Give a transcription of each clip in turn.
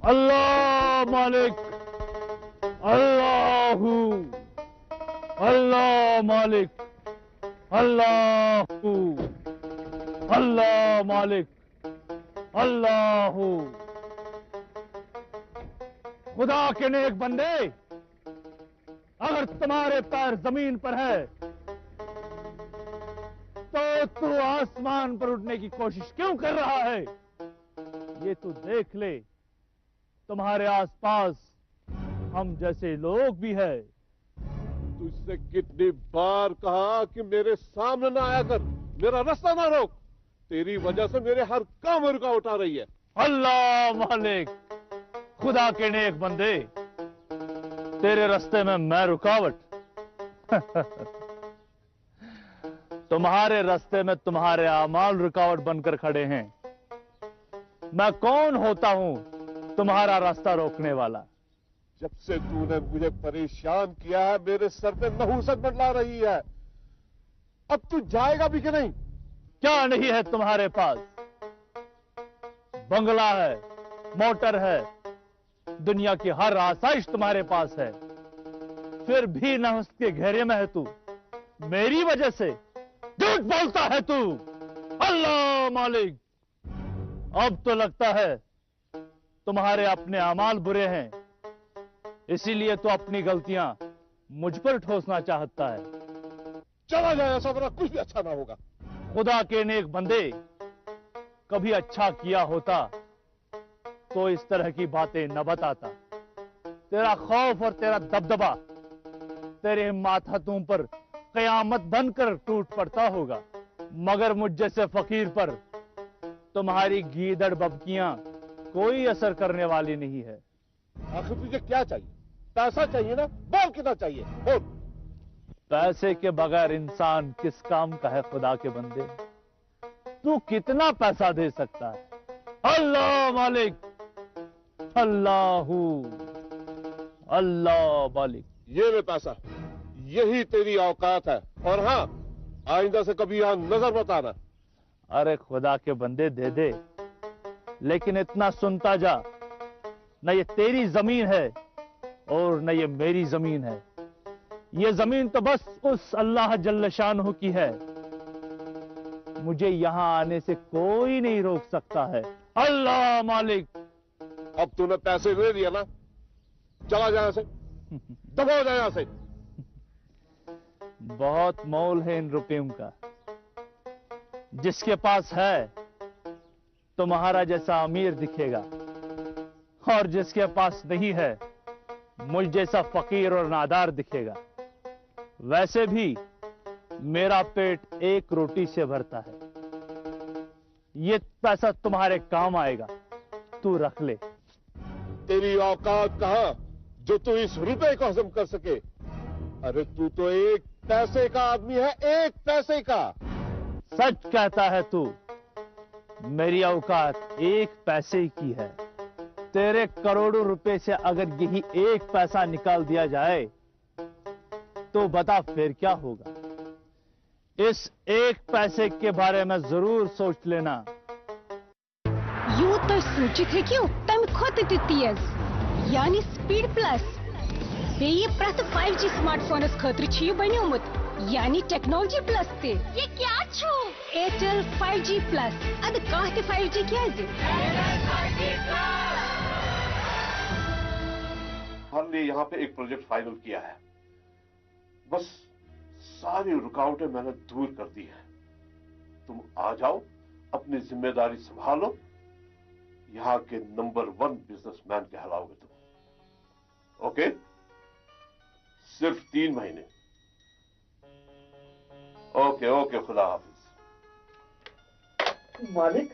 अल्लाह मालिक, अल्लाहू, अल्लाह मालिक, अल्लाहू, अल्लाह मालिक, अल्लाहू। खुदा के नेक बंदे, अगर तुम्हारे पैर जमीन पर है तो तू आसमान पर उड़ने की कोशिश क्यों कर रहा है? ये तू देख ले, तुम्हारे आसपास हम जैसे लोग भी है। तुझसे कितनी बार कहा कि मेरे सामने ना आया कर, मेरा रास्ता ना रोक। तेरी वजह से मेरे हर काम में रुकावट आ रही है। अल्लाह मालिक, खुदा के नेक बंदे, तेरे रास्ते में मैं रुकावट? तुम्हारे रास्ते में तुम्हारे आमाल रुकावट बनकर खड़े हैं। मैं कौन होता हूं तुम्हारा रास्ता रोकने वाला? जब से तूने मुझे परेशान किया है, मेरे सर पे नहूसत मंडला रही है। अब तू जाएगा भी कि नहीं? क्या नहीं है तुम्हारे पास? बंगला है, मोटर है, दुनिया की हर आसाइश तुम्हारे पास है, फिर भी नहूसत के घेरे में है तू। मेरी वजह से झूठ बोलता है तू। अल्लाह मालिक, अब तो लगता है तुम्हारे अपने अमाल बुरे हैं, इसीलिए तो अपनी गलतियां मुझ पर ठोसना चाहता है। चला जाए, ऐसा वरना कुछ भी अच्छा ना होगा। खुदा के नेक बंदे, कभी अच्छा किया होता तो इस तरह की बातें न बताता। तेरा खौफ और तेरा दबदबा तेरे माथातों पर कयामत बनकर टूट पड़ता होगा, मगर मुझ जैसे फकीर पर तुम्हारी गीदड़ बबकियां कोई असर करने वाली नहीं है। आखिर तुझे क्या चाहिए? पैसा चाहिए ना? बोल कितना चाहिए, बोल। पैसे के बगैर इंसान किस काम का है खुदा के बंदे? तू कितना पैसा दे सकता है? अल्लाह मालिक, अल्लाहू, अल्लाह मालिक। ये ले पैसा, यही तेरी औकात है। और हां, आइंदा से कभी यहां नजर मत आना। अरे खुदा के बंदे, दे दे, लेकिन इतना सुनता जा, न ये तेरी जमीन है और न ये मेरी जमीन है। ये जमीन तो बस उस अल्लाह जल्ल शानहू की है। मुझे यहां आने से कोई नहीं रोक सकता है। अल्लाह मालिक। अब तूने पैसे ले लिया ना, चला जा यहां से, दबा जा यहां से। बहुत मोल है इन रुपयों का। जिसके पास है तुम्हारा जैसा अमीर दिखेगा, और जिसके पास नहीं है मुझ जैसा फकीर और नादार दिखेगा। वैसे भी मेरा पेट एक रोटी से भरता है। ये पैसा तुम्हारे काम आएगा, तू रख ले। तेरी औकात कहां जो तू इस रुपए को हजम कर सके? अरे तू तो एक पैसे का आदमी है, एक पैसे का। सच कहता है तू। मेरी औकात एक पैसे की है। तेरे करोड़ों रुपए से अगर यही एक पैसा निकाल दिया जाए तो बता फिर क्या होगा? इस एक पैसे के बारे में जरूर सोच लेना। यूं तो सोचित है कि तम खोत तेज यानी स्पीड प्लस बेये प्रत 5G स्मार्टफोनस खतर छ बन्योमुत यानी टेक्नोलॉजी प्लस ते। ये क्या छो? Airtel 5G plus. अद कहते 5G क्या है? हमने यहाँ पे एक प्रोजेक्ट फाइनल किया है। बस सारी रुकावटें मैंने दूर कर दी है। तुम आ जाओ, अपनी जिम्मेदारी संभालो। यहाँ के नंबर 1 बिजनेसमैन कहलाओगे तुम। ओके? सिर्फ 3 महीने। ओके ओके, खुदा हाफिज। मालिक,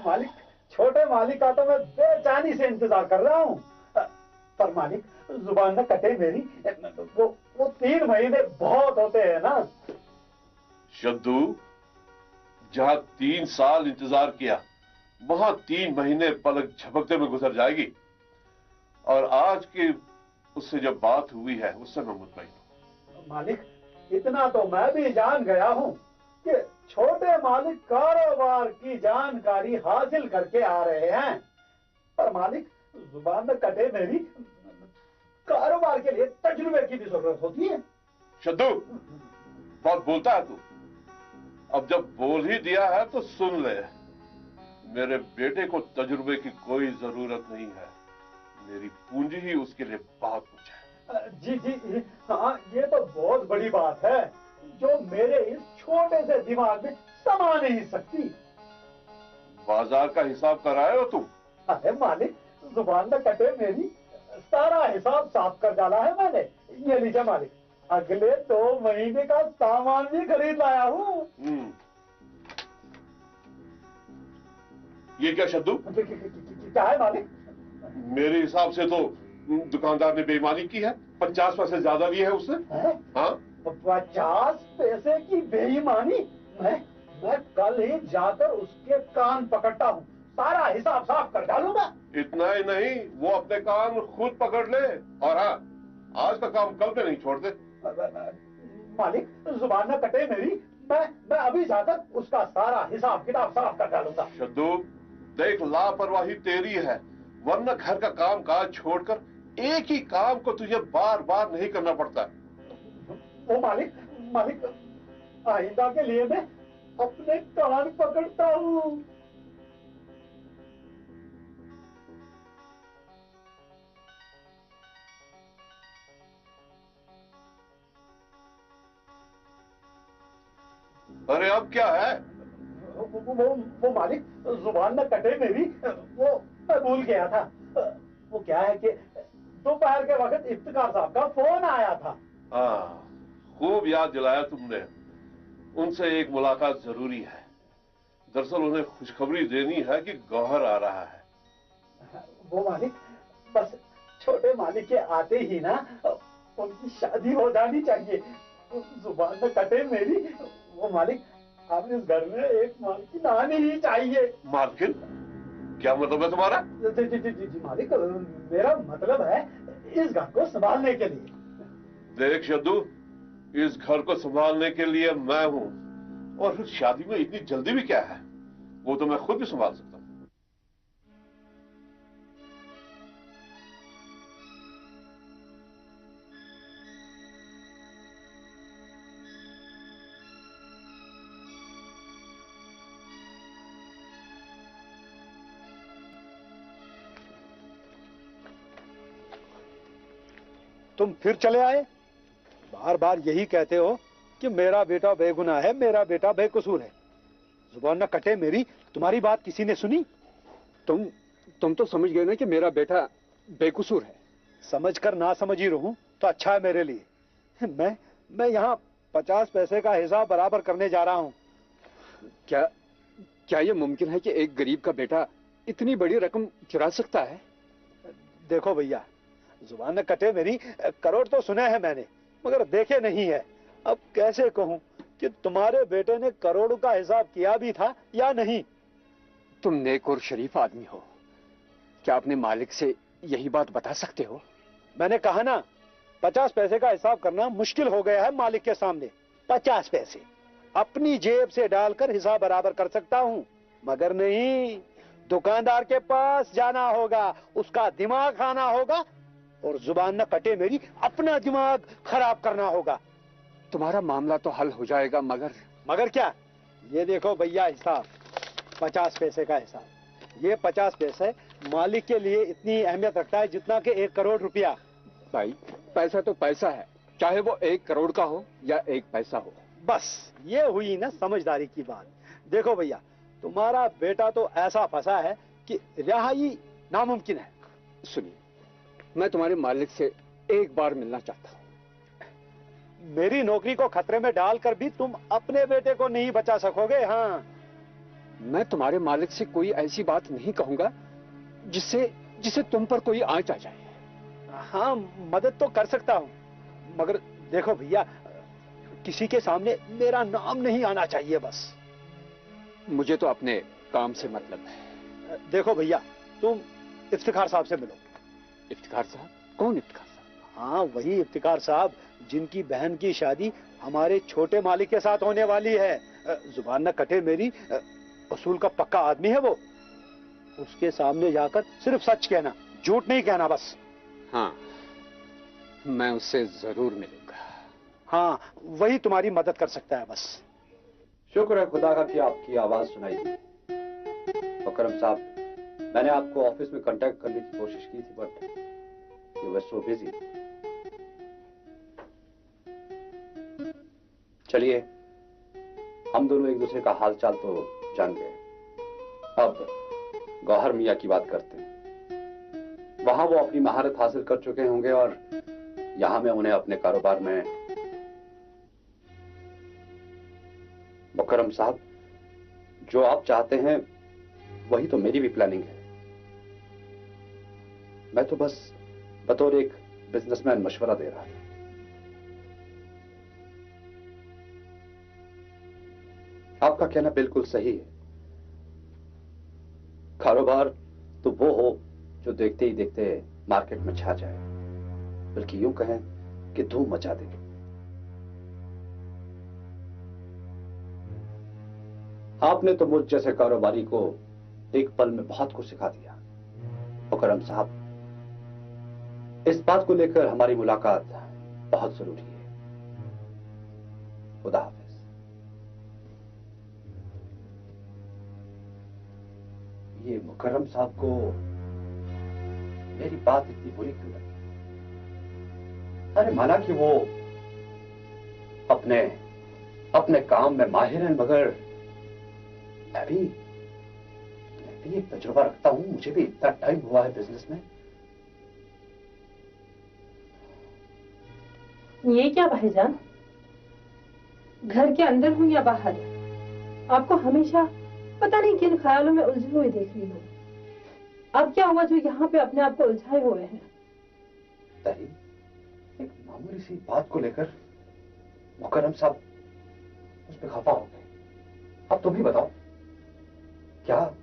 मालिक, छोटे मालिक का तो मैं बेचैनी से इंतजार कर रहा हूँ। पर मालिक, जुबान न कटे मेरी। वो 3 महीने बहुत होते हैं ना। शद्दू, जहां 3 साल इंतजार किया, वहां 3 महीने पलक झपकते में गुजर जाएगी। और आज की उससे जब बात हुई है, उससे मैं मुतमईन हूं। मालिक, इतना तो मैं भी जान गया हूं कि छोटे मालिक कारोबार की जानकारी हासिल करके आ रहे हैं। पर मालिक, जुबान न कटे मेरी, कारोबार के लिए तजुर्बे की भी जरूरत होती है। शद्दू, बहुत बोलता है तू। अब जब बोल ही दिया है तो सुन ले, मेरे बेटे को तजुर्बे की कोई जरूरत नहीं है। मेरी पूंजी ही उसके लिए बहुत कुछ है। जी जी हाँ, ये तो बहुत बड़ी बात है जो मेरे इस छोटे से दिमाग में समा नहीं सकती। बाजार का हिसाब कराए हो तुम? अरे मालिक, जुबान न कटे मेरी, सारा हिसाब साफ कर डाला है मैंने। ये लीजिए मालिक, अगले 2 महीने का सामान भी खरीद लाया हूँ। ये क्या शद्दू? क्या है मालिक? मेरे हिसाब से तो दुकानदार ने बेईमानी की है। 50 पैसे ज्यादा लिए है उसने। हाँ, 50 पैसे की बेईमानी? मैं कल ही जाकर उसके कान पकड़ता हूँ, सारा हिसाब साफ कर डालूंगा। इतना ही नहीं, वो अपने कान खुद पकड़ ले। और हाँ, आज का काम कल पे नहीं छोड़ते। मालिक, जुबान न कटे मेरी, मैं अभी जाकर उसका सारा हिसाब किताब साफ कर डालूंगा। शद्दू, देख, लापरवाही तेरी है, वरना घर का काम काज छोड़कर एक ही काम को तुझे बार बार नहीं करना पड़ता। वो मालिक, आइंदा के लिए मैं अपने कान पकड़ता हूँ। अरे अब क्या है? वो मालिक, जुबान न कटे मेरी, वो मैं भूल गया था। वो क्या है कि दोपहर के वक्त इफ्तिकार साहब का फोन आया था। हाँ, खूब याद दिलाया तुमने। उनसे एक मुलाकात जरूरी है। दरअसल उन्हें खुशखबरी देनी है कि गौहर आ रहा है। वो मालिक, बस छोटे मालिक के आते ही ना उनकी शादी हो जानी चाहिए। जुबान न कटे मेरी, वो मालिक, आप इस घर में एक मालकिन आनी ही चाहिए। मालकिन? क्या मतलब है तुम्हारा? जी मालिक, मेरा मतलब है इस घर को संभालने के लिए। देख शद्दू, इस घर को संभालने के लिए मैं हूं, और फिर शादी में इतनी जल्दी भी क्या है? वो तो मैं खुद भी संभाल सकता हूं। तुम फिर चले आए? बार बार यही कहते हो कि मेरा बेटा बेगुनाह है, मेरा बेटा बेकसूर है। जुबान न कटे मेरी, तुम्हारी बात किसी ने सुनी? तुम तो समझ गए ना कि मेरा बेटा बेकसूर है। समझकर ना समझ ही रहूं तो अच्छा है मेरे लिए। मैं यहाँ 50 पैसे का हिसाब बराबर करने जा रहा हूँ। क्या ये मुमकिन है कि एक गरीब का बेटा इतनी बड़ी रकम चुरा सकता है? देखो भैया, जुबान न कटे मेरी, करोड़ तो सुने हैं मैंने, मगर देखे नहीं है। अब कैसे कहूं कि तुम्हारे बेटे ने करोड़ों का हिसाब किया भी था या नहीं। तुम नेक और शरीफ आदमी हो, क्या अपने मालिक से यही बात बता सकते हो? मैंने कहा ना, 50 पैसे का हिसाब करना मुश्किल हो गया है मालिक के सामने। 50 पैसे अपनी जेब से डालकर हिसाब बराबर कर सकता हूं, मगर नहीं, दुकानदार के पास जाना होगा, उसका दिमाग खाना होगा, और जुबान न कटे मेरी, अपना दिमाग खराब करना होगा। तुम्हारा मामला तो हल हो जाएगा, मगर क्या? ये देखो भैया हिसाब, 50 पैसे का हिसाब। ये 50 पैसे मालिक के लिए इतनी अहमियत रखता है जितना कि 1 करोड़ रुपया। भाई, पैसा तो पैसा है, चाहे वो 1 करोड़ का हो या 1 पैसा हो। बस ये हुई ना समझदारी की बात। देखो भैया, तुम्हारा बेटा तो ऐसा फंसा है कि रिहाई नामुमकिन है। सुनिए, मैं तुम्हारे मालिक से एक बार मिलना चाहता हूं। मेरी नौकरी को खतरे में डालकर भी तुम अपने बेटे को नहीं बचा सकोगे। हाँ, मैं तुम्हारे मालिक से कोई ऐसी बात नहीं कहूंगा जिससे तुम पर कोई आंच आ जाए। हाँ, मदद तो कर सकता हूं, मगर देखो भैया, किसी के सामने मेरा नाम नहीं आना चाहिए। बस मुझे तो अपने काम से मतलब है। देखो भैया, तुम इफ्तिखार साहब से मिलो। इफ्तिखार साहब? कौन इफ्तिखार साहब? हाँ, वही इफ्तिखार साहब जिनकी बहन की शादी हमारे छोटे मालिक के साथ होने वाली है। जुबान न कटे मेरी, उसूल का पक्का आदमी है वो। उसके सामने जाकर सिर्फ सच कहना, झूठ नहीं कहना बस। हाँ, मैं उससे जरूर मिलूंगा। हाँ, वही तुम्हारी मदद कर सकता है बस। शुक्र है खुदा का कि आपकी आवाज सुनाई दी। मुकर्रम साहब, मैंने आपको ऑफिस में कांटेक्ट करने की कोशिश की थी, but you were so busy. चलिए, हम दोनों एक दूसरे का हाल चाल तो जान गए। अब गौहर मियां की बात करते हैं। वहां वो अपनी महारत हासिल कर चुके होंगे और यहां मैं उन्हें अपने कारोबार में। मुकर्रम साहब, जो आप चाहते हैं वही तो मेरी भी प्लानिंग है। मैं तो बस बतौर एक बिजनेसमैन मशवरा दे रहा था। आपका कहना बिल्कुल सही है। कारोबार तो वो हो जो देखते ही देखते मार्केट में छा जाए, बल्कि यूं कहें कि धूम मचा दे। आपने तो मुझ जैसे कारोबारी को एक पल में बहुत कुछ सिखा दिया। मुकर्रम साहब, इस बात को लेकर हमारी मुलाकात बहुत जरूरी है। खुदा हाफिज। ये मुकर्रम साहब को मेरी बात इतनी बुरी क्यों लगी? अरे माना कि वो अपने काम में माहिर हैं, मगर मैं भी एक तजुर्बा रखता हूं। मुझे भी इतना टाइम हुआ है बिजनेस में। ये क्या भाईजान, घर के अंदर हूं या बाहर? आपको हमेशा पता नहीं किन ख्यालों में उलझे हुए देख रही हूँ। अब क्या हुआ जो यहाँ पे अपने आप को उलझाए हुए हैं? तारी, एक मामूली सी बात को लेकर मुकर्रम साहब उस पर खफा हो गए। अब तुम ही बताओ, क्या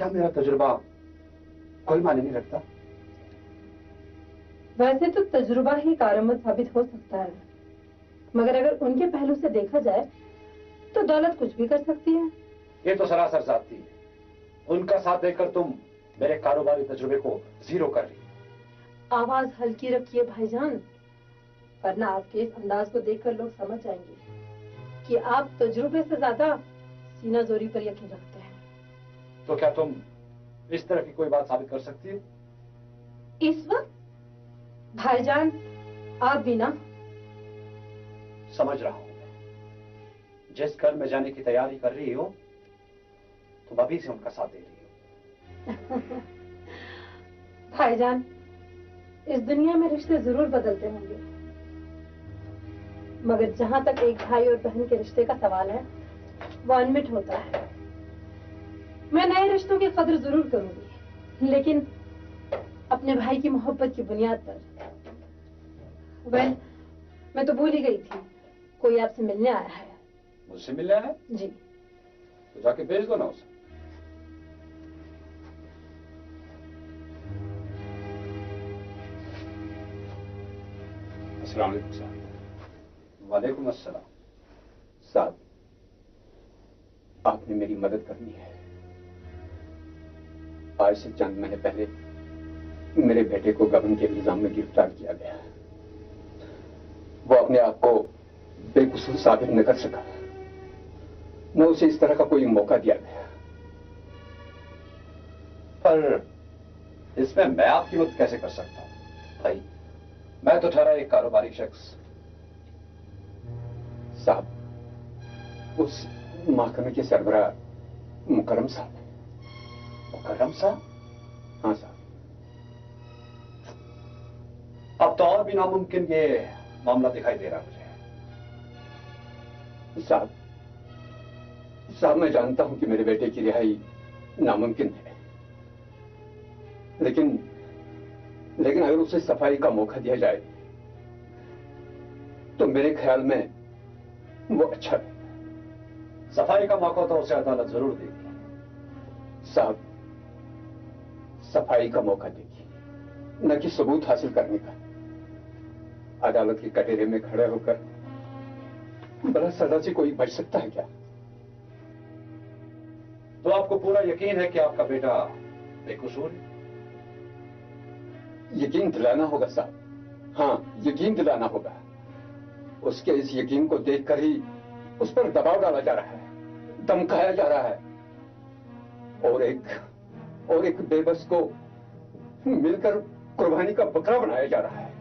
मेरा तजुर्बा कोई मायने नहीं रखता? वैसे तो तजुर्बा ही कारआमद साबित हो सकता है, मगर अगर उनके पहलू से देखा जाए तो दौलत कुछ भी कर सकती है। ये तो सरासर जाती है। उनका साथ देकर तुम मेरे कारोबारी तजुर्बे को जीरो कर रही। आवाज हल्की रखिए भाईजान, वरना आपके इस अंदाज को देखकर लोग समझ जाएंगे कि आप तजुर्बे से ज्यादा सीना जोरी पर यकीन रखते हैं। तो क्या तुम इस तरह की कोई बात साबित कर सकती है? इस वक्त भाईजान आप भी ना। समझ रहा हूं मैं। जिस घर में जाने की तैयारी कर रही हो तुम अभी से उनका साथ दे रही हो। भाईजान, इस दुनिया में रिश्ते जरूर बदलते होंगे, मगर जहां तक एक भाई और बहन के रिश्ते का सवाल है वो अनमिट होता है। मैं नए रिश्तों की कदर जरूर करूंगी, लेकिन अपने भाई की मोहब्बत की बुनियाद पर। मैं तो भूल ही गई थी, कोई आपसे मिलने आया है। मुझसे मिलने आया है? जी। तो जाके भेज दो ना उसे। अस्सलाम वालेकुम साहब। वालेकुम अस्सलाम। साहब, आपने मेरी मदद करनी है। आज से चंद महीने पहले मेरे बेटे को गबन के इल्जाम में गिरफ्तार किया गया। वो अपने आप को बेकसूर साबित न कर सका, न उसे इस तरह का कोई मौका दिया गया। पर इसमें मैं आपकी मदद कैसे कर सकता हूं भाई? मैं तो ठहरा एक कारोबारी शख्स। साहब, उस महकमे के सरबराह मुकर्रम साहब। मुकर्रम साहब? हाँ साहब। अब तो और भी नामुमकिन ये मामला दिखाई दे रहा मुझे। साहब, मैं जानता हूं कि मेरे बेटे की रिहाई नामुमकिन है, लेकिन अगर उसे सफाई का मौका दिया जाए तो मेरे ख्याल में वो अच्छा है। सफाई का मौका तो उसे अदालत जरूर देगी। साहब, सफाई का मौका देगी, न कि सबूत हासिल करने का। अदालत के कटहरे में खड़े होकर बड़ा सजा से कोई बच सकता है क्या? तो आपको पूरा यकीन है कि आपका बेटा बेकसूर है? यकीन दिलाना होगा साहब। हाँ, यकीन दिलाना होगा। उसके इस यकीन को देखकर ही उस पर दबाव डाला जा रहा है, धमकाया जा रहा है, और एक बेबस को मिलकर कुर्बानी का बकरा बनाया जा रहा है।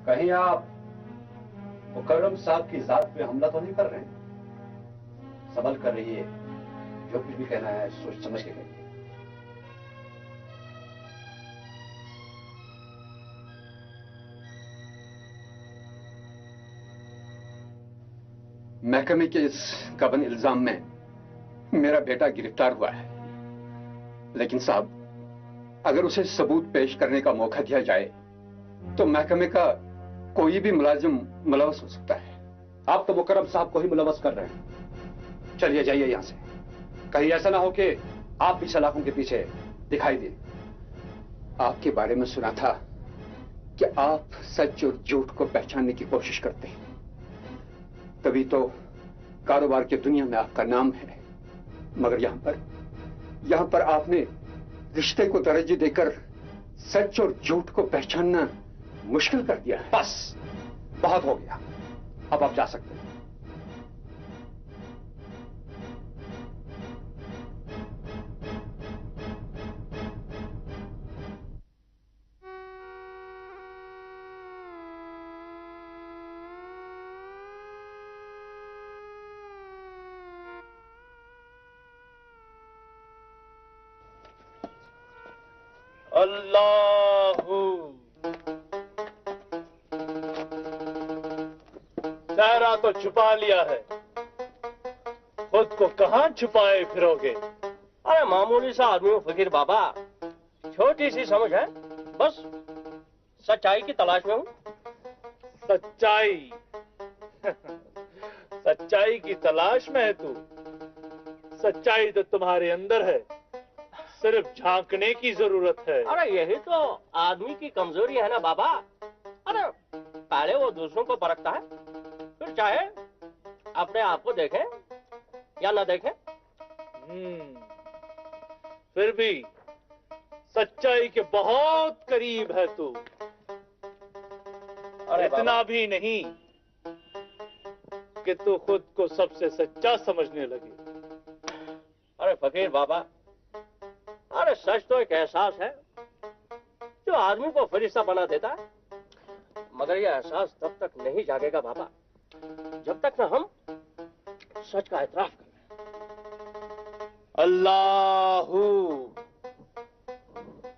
कहीं आप मुकर्रम साहब की जात पे हमला तो नहीं कर रहे हैं? संभल कर रहिए, जो कुछ भी कहना है सोच समझ के कहिए। महकमे के इस गबन इल्जाम में मेरा बेटा गिरफ्तार हुआ है, लेकिन साहब, अगर उसे सबूत पेश करने का मौका दिया जाए तो महकमे का कोई भी मुलाजिम मुलवस हो सकता है। आप तो मुकर्रम साहब को ही मुलवस कर रहे हैं। चलिए जाइए यहां से, कहीं ऐसा ना हो कि आप भी सलाखों के पीछे दिखाई दें। आपके बारे में सुना था कि आप सच और झूठ को पहचानने की कोशिश करते हैं, तभी तो कारोबार की दुनिया में आपका नाम है। मगर यहां पर आपने रिश्ते को तरजीह देकर सच और झूठ को पहचानना मुश्किल कर दिया है। बस, बहुत हो गया, अब आप जा सकते हैं। अल्लाहू चेहरा तो छुपा लिया है, खुद को कहां छुपाए फिरोगे? अरे मामूली सा आदमी हूँ फकीर बाबा, छोटी सी समझ है, बस सच्चाई की तलाश में हूँ। सच्चाई सच्चाई की तलाश में है तू? सच्चाई तो तुम्हारे अंदर है, सिर्फ झांकने की जरूरत है। अरे यही तो आदमी की कमजोरी है ना बाबा। अरे पहले वो दूसरों को परखता है, फिर चाहे अपने आप को देखे या ना देखे। फिर भी सच्चाई के बहुत करीब है तू। अरे इतना भी नहीं कि तू खुद को सबसे सच्चा समझने लगे। अरे फकीर बाबा, अरे सच तो एक एहसास है जो आदमी को फरिश्ता बना देता है, मगर यह एहसास तब तक नहीं जागेगा बाबा जब तक न हम सच का एतराफ करें। अल्लाहू,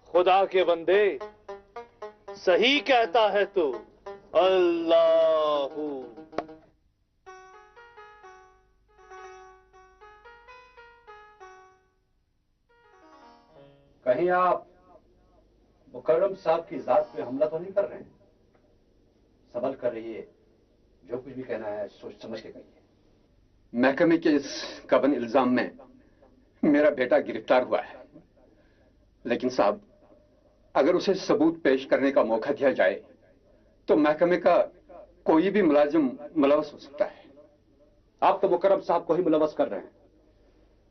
खुदा के बंदे, सही कहता है तू। अल्लाहू। कहीं आप मुकर्रम साहब की जात पे हमला तो नहीं कर रहे हैं? संभल कर रहिए, जो कुछ भी कहना है सोच समझ के कहिए। महकमे के इस गबन इल्जाम में मेरा बेटा गिरफ्तार हुआ है, लेकिन साहब, अगर उसे सबूत पेश करने का मौका दिया जाए तो महकमे का कोई भी मुलाजिम मुलवस हो सकता है। आप तो मुकर्रम साहब को ही मुलवस कर रहे हैं।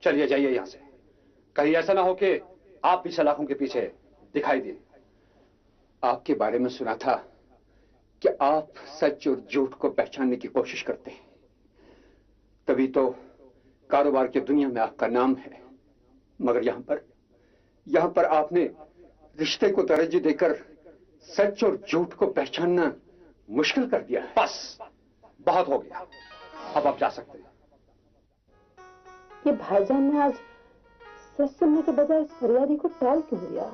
चलिए जाइए यहां से, कहीं ऐसा ना हो कि आप भी सलाखों के पीछे दिखाई दें। आपके बारे में सुना था कि आप सच और झूठ को पहचानने की कोशिश करते हैं, तभी तो कारोबार की दुनिया में आपका नाम है। मगर यहां पर आपने रिश्ते को तरजीह देकर सच और झूठ को पहचानना मुश्किल कर दिया है। बस, बहुत हो गया, अब आप जा सकते हैं। ये भाईजान ने आज सच सुनने के बजाय इस फरियादी को टाल क्यों दिया?